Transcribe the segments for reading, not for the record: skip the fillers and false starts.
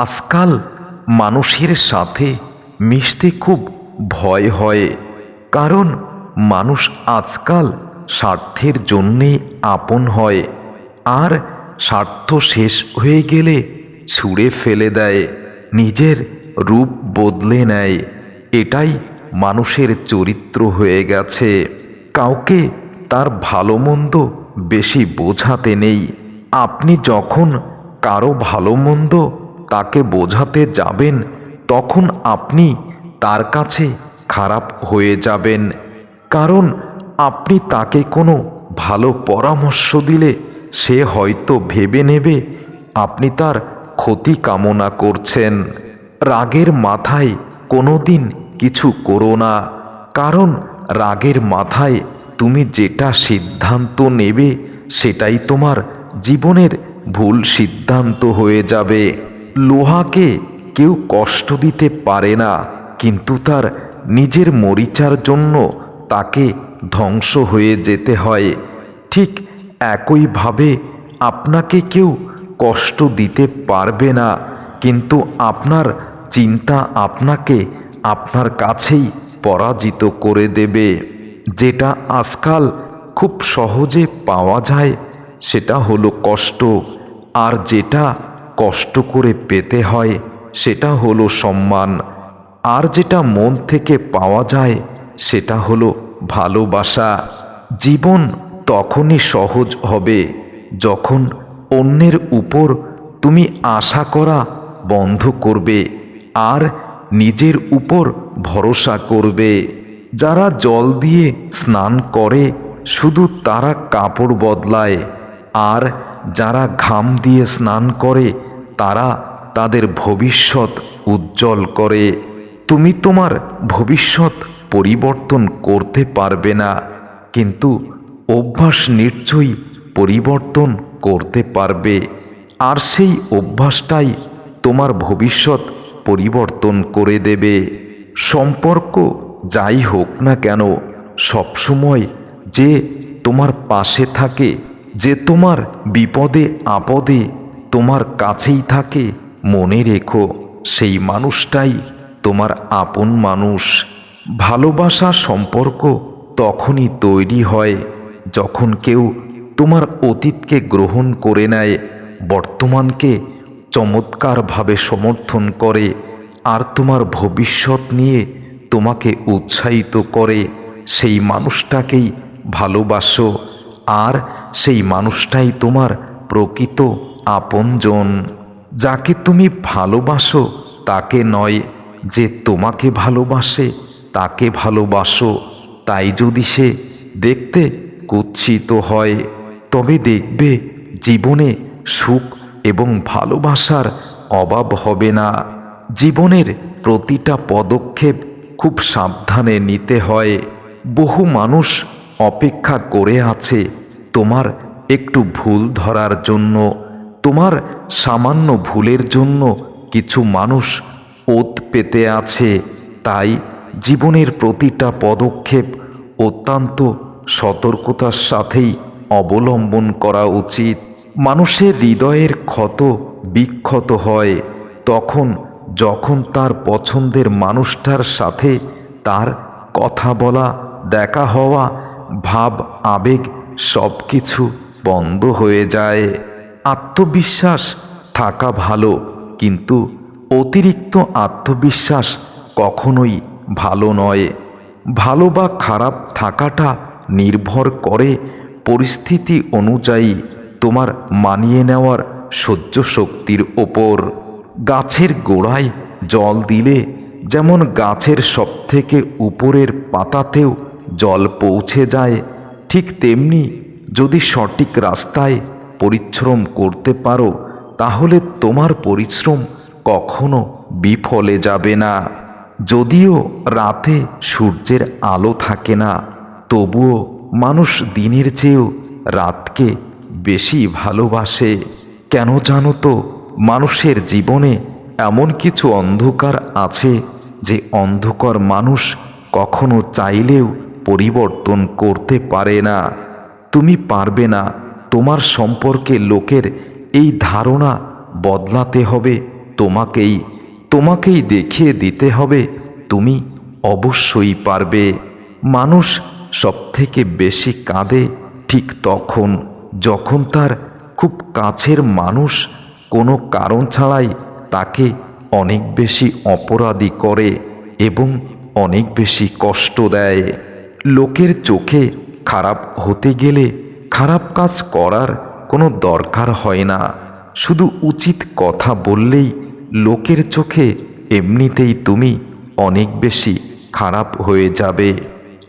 আজকাল মানুষের সাথে মিশতে খুব ভয় হয়, কারণ মানুষ আজকাল স্বার্থের জন্যে আপন হয়, আর স্বার্থ শেষ হয়ে গেলে ছুঁড়ে ফেলে দেয়, নিজের রূপ বদলে নেয়। এটাই মানুষের চরিত্র হয়ে গেছে। কাউকে তার ভালো মন্দ বেশি বোঝাতে নেই। আপনি যখন কারো ভালো মন্দ তাকে বোঝাতে যাবেন, তখন আপনি তার কাছে খারাপ হয়ে যাবেন। কারণ আপনি তাকে কোনো ভালো পরামর্শ দিলে সে হয়তো ভেবে নেবে আপনি তার ক্ষতি কামনা করছেন। রাগের মাথায় কোনো দিন কিছু করো না, কারণ রাগের মাথায় তুমি যেটা সিদ্ধান্ত নেবে সেটাই তোমার জীবনের ভুল সিদ্ধান্ত হয়ে যাবে। লোহাকে কেউ কষ্ট দিতে পারে না, কিন্তু তার নিজের মরিচার জন্য তাকে ধ্বংস হয়ে যেতে হয়। ঠিক একইভাবে আপনাকে কেউ কষ্ট দিতে পারবে না, কিন্তু আপনার চিন্তা আপনাকে আপনার কাছেই পরাজিত করে দেবে। যেটা আজকাল খুব সহজে পাওয়া যায় সেটা হলো কষ্ট, আর যেটা কষ্ট করে পেতে হয় সেটা হলো সম্মান, আর যেটা মন থেকে পাওয়া যায় সেটা হলো ভালোবাসা। জীবন তখনই সহজ হবে যখন অন্যের উপর তুমি আশা করা বন্ধ করবে আর নিজের উপর ভরসা করবে। যারা জল দিয়ে স্নান করে শুধু তারা কাপড় বদলায়, আর যারা ঘাম দিয়ে স্নান করে তারা তাদের ভবিষ্যৎ উজ্জ্বল করে। তুমি তোমার ভবিষ্যৎ পরিবর্তন করতে পারবে না, কিন্তু অভ্যাস নিশ্চয়ই পরিবর্তন করতে পারবে, আর সেই অভ্যাসটাই তোমার ভবিষ্যৎ পরিবর্তন করে দেবে। সম্পর্ক যাই হোক না কেন, সবসময় যে তোমার পাশে থাকে, যে তোমার বিপদে আপদে তোমার কাছেই থাকে, মনে রেখো সেই মানুষটাই তোমার আপন মানুষ। ভালোবাসা সম্পর্ক তখনই তৈরি হয় যখন কেউ তোমার অতীতকে গ্রহণ করে নেয়, বর্তমানকে চমৎকারভাবে সমর্থন করে, আর তোমার ভবিষ্যৎ নিয়ে তোমাকে উৎসাহিত করে। সেই মানুষটাকেই ভালোবাসো, আর সেই মানুষটাই তোমার প্রকৃত আপনজন। যাকে তুমি ভালোবাসো তাকে নয়, যে তোমাকে ভালোবাসে তাকে ভালোবাসো। তাই যদি সে দেখতে কুৎসিত হয়, তবে দেখবে জীবনে সুখ এবং ভালোবাসার অভাব হবে না। জীবনের প্রতিটা পদক্ষেপ খুব সাবধানে নিতে হয়। বহু মানুষ অপেক্ষা করে আছে তোমার একটু ভুল ধরার জন্য। তোমার সামান্য ভুলের জন্য কিছু মানুষ ওত পেতে আছে। তাই জীবনের প্রতিটা পদক্ষেপ অত্যন্ত সতর্কতার সাথেই অবলম্বন করা উচিত। মানুষের হৃদয়ের ক্ষত বিক্ষত হয় তখন যখন তার পছন্দের মানুষটার সাথে তার কথা বলা, দেখা হওয়া, ভাব আবেগ সব কিছু বন্ধ হয়ে যায়। আত্মবিশ্বাস থাকা ভালো, কিন্তু অতিরিক্ত আত্মবিশ্বাস কখনোই ভালো নয়। ভালো বা খারাপ থাকাটা নির্ভর করে পরিস্থিতি অনুযায়ী তোমার মানিয়ে নেওয়ার সহ্য শক্তির ওপর। গাছের গোড়ায় জল দিলে যেমন গাছের সবথেকে উপরের পাতাতেও জল পৌঁছে যায়, ঠিক তেমনি যদি সঠিক রাস্তায় পরিশ্রম করতে পারো তাহলে তোমার পরিশ্রম কখনো বিফলে যাবে না। যদিও রাতে সূর্যের আলো থাকে না, তবুও মানুষ দিনের চেয়েও রাতকে বেশি ভালোবাসে। কেন জানো তো? মানুষের জীবনে এমন কিছু অন্ধকার আছে যে অন্ধকার মানুষ কখনো চাইলেও পরিবর্তন করতে পারে না। তুমি পারবে না। তোমার সম্পর্কে লোকের এই ধারণা বদলাতে হবে তোমাকেই দেখিয়ে দিতে হবে তুমি অবশ্যই পারবে। মানুষ সবথেকে বেশি কাঁদে ঠিক তখন যখন তার খুব কাছের মানুষ কোনো কারণ ছাড়াই তাকে অনেক বেশি অপরাধী করে এবং অনেক বেশি কষ্ট দেয়। লোকের চোখে খারাপ হতে গেলে খারাপ কাজ করার কোনো দরকার হয় না। শুধু উচিত কথা বললেই লোকের চোখে এমনিতেই তুমি অনেক বেশি খারাপ হয়ে যাবে।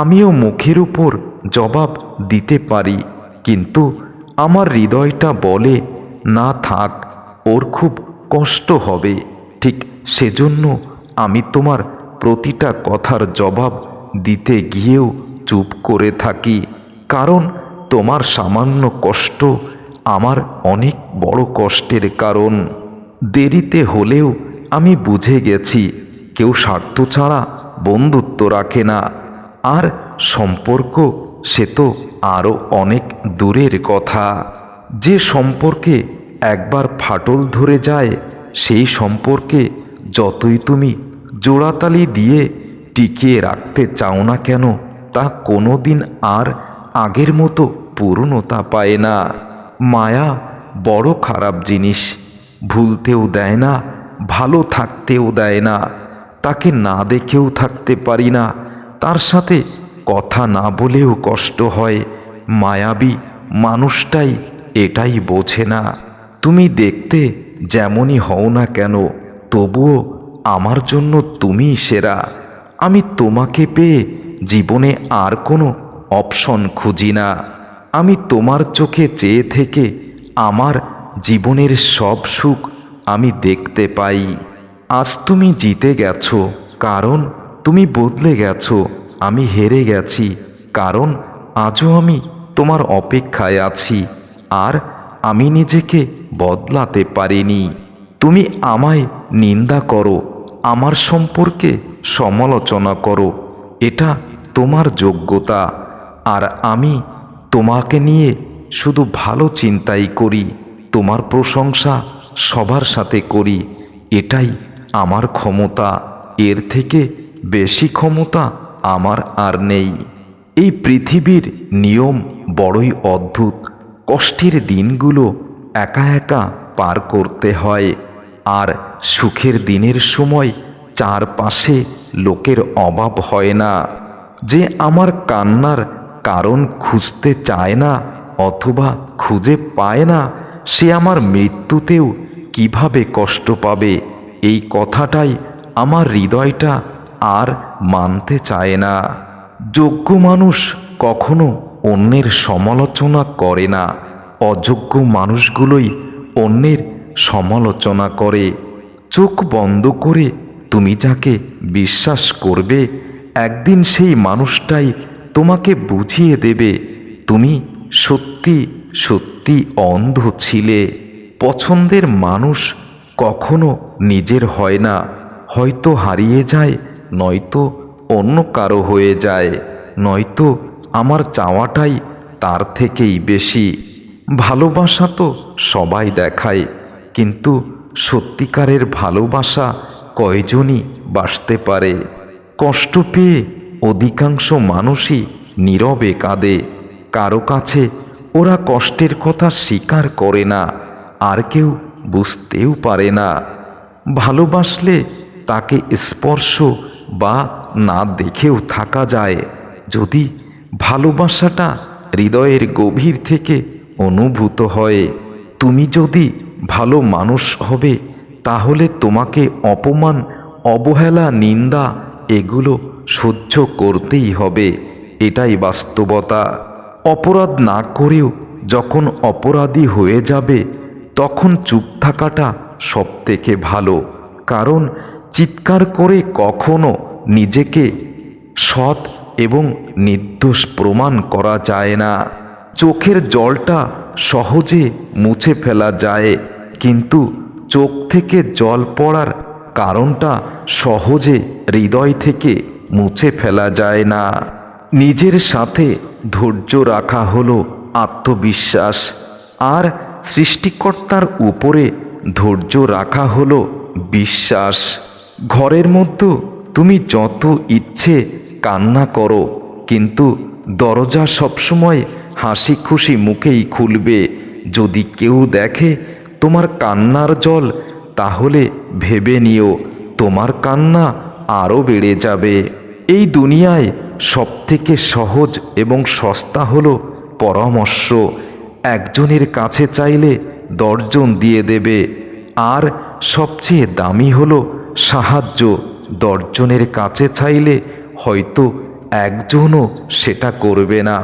আমিও মুখের উপর জবাব দিতে পারি, কিন্তু আমার হৃদয়টা বলে না থাক, ওর খুব কষ্ট হবে। ঠিক সেজন্য আমি তোমার প্রতিটা কথার জবাব দিতে গিয়েও চুপ করে থাকি, কারণ তোমার সামান্য কষ্ট আমার অনেক বড় কষ্টের কারণ। দেরিতে হলেও আমি বুঝে গেছি কেউ স্বার্থ ছাড়া বন্ধুত্ব রাখে না, আর সম্পর্ক সে তো আরও অনেক দূরের কথা। যে সম্পর্কে একবার ফাটল ধরে যায় সেই সম্পর্কে যতই তুমি জোড়াতালি দিয়ে টিকিয়ে রাখতে চাও না কেন, তা কোনো দিন আর আগের মতো পূর্ণতা পায় না। মায়া বড় খারাপ জিনিস, ভুলতেও দেয় না, ভালো থাকতেও দেয় না। তাকে না দেখেও থাকতে পারি না, তার সাথে কথা না বলেও কষ্ট হয়। মায়াবী মানুষটাই এটাই বোঝে না। তুমি দেখতে যেমনই হও না কেন, তবুও আমার জন্য তুমিই সেরা। আমি তোমাকে পেয়ে জীবনে আর কোনো অপশন খুঁজি না। আমি তোমার চোখে চেয়ে থেকে আমার জীবনের সব সুখ আমি দেখতে পাই। আজ তুমি জিতে গেছো কারণ তুমি বদলে গেছো, আমি হেরে গেছি কারণ আজও আমি তোমার অপেক্ষায় আছি, আর আমি নিজেকে বদলাতে পারিনি। তুমি আমায় নিন্দা করো, আমার সম্পর্কে সমালোচনা করো, এটা তোমার যোগ্যতা, আর আমি তোমাকে নিয়ে শুধু ভালো চিন্তাই করি, তোমার প্রশংসা সবার সাথে করি, এটাই আমার ক্ষমতা। এর থেকে বেশি ক্ষমতা আমার আর নেই। এই পৃথিবীর নিয়ম বড়ই অদ্ভুত। কষ্টের দিনগুলো একা একা পার করতে হয়, আর সুখের দিনের সময় চারপাশে লোকের অভাব হয় না। যে আমার কান্নার কারণ খুঁজতে চায় না অথবা খুঁজে পায় না, সে আমার মৃত্যুতেও কিভাবে কষ্ট পাবে, এই কথাটাই আমার হৃদয়টা আর মানতে চায় না। যোগ্য মানুষ কখনো অন্যের সমালোচনা করে না, অযোগ্য মানুষগুলোই অন্যের সমালোচনা করে। চোখ বন্ধ করে তুমি যাকে বিশ্বাস করবে, একদিন সেই মানুষটাই তোমাকে বুঝিয়ে দেবে তুমি সত্যি সত্যি অন্ধ ছিলে। পছন্দের মানুষ কখনো নিজের হয় না, হয়তো হারিয়ে যায়, নয়তো অন্য কারো হয়ে যায়, নয়তো আমার চাওয়াটাই তার থেকেই বেশি। ভালোবাসা তো সবাই দেখায়, কিন্তু সত্যিকারের ভালোবাসা কয়জনই বাসতে পারে? কষ্ট পেয়ে অধিকাংশ মানুষই নীরবে কাঁদে, কারো কাছে ওরা কষ্টের কথা স্বীকার করে না, আর কেউ বুঝতেও পারে না। ভালোবাসলে তাকে স্পর্শ বা না দেখেও থাকা যায়, যদি ভালোবাসাটা হৃদয়ের গভীর থেকে অনুভূত হয়। তুমি যদি ভালো মানুষ হবে, তাহলে তোমাকে অপমান, অবহেলা, নিন্দা এগুলো সহ্য করতেই হবে, এটাই বাস্তবতা। অপরাধ না করেও যখন অপরাধী হয়ে যাবে, তখন চুপ থাকাটা সবথেকে ভালো, কারণ চিৎকার করে কখনো নিজেকে সৎ এবং নির্দোষ প্রমাণ করা যায় না। চোখের জলটা সহজে মুছে ফেলা যায়, কিন্তু চোখ থেকে জল পড়ার কারণটা সহজে হৃদয় থেকে মুছে ফেলা যায় না। নিজের সাথে ধৈর্য রাখা হলো আত্মবিশ্বাস, আর সৃষ্টিকর্তার উপরে ধৈর্য রাখা হলো বিশ্বাস। ঘরের মধ্যে তুমি যত ইচ্ছে কান্না করো, কিন্তু দরজা সবসময় হাসি খুশি মুখেই খুলবে। যদি কেউ দেখে তোমার কান্নার জল, তাহলে ভেবে নিও তোমার কান্না আরও বেড়ে যাবে। এই দুনিয়ায় সবথেকে সহজ এবং সস্তা হলো পরামর্শ। একজনের কাছে চাইলে 10 জন দিয়ে দেবে। আর সবচেয়ে দামি হলো সাহায্য। 10 জনের কাছে চাইলে হয়তো একজনও সেটা করবে না।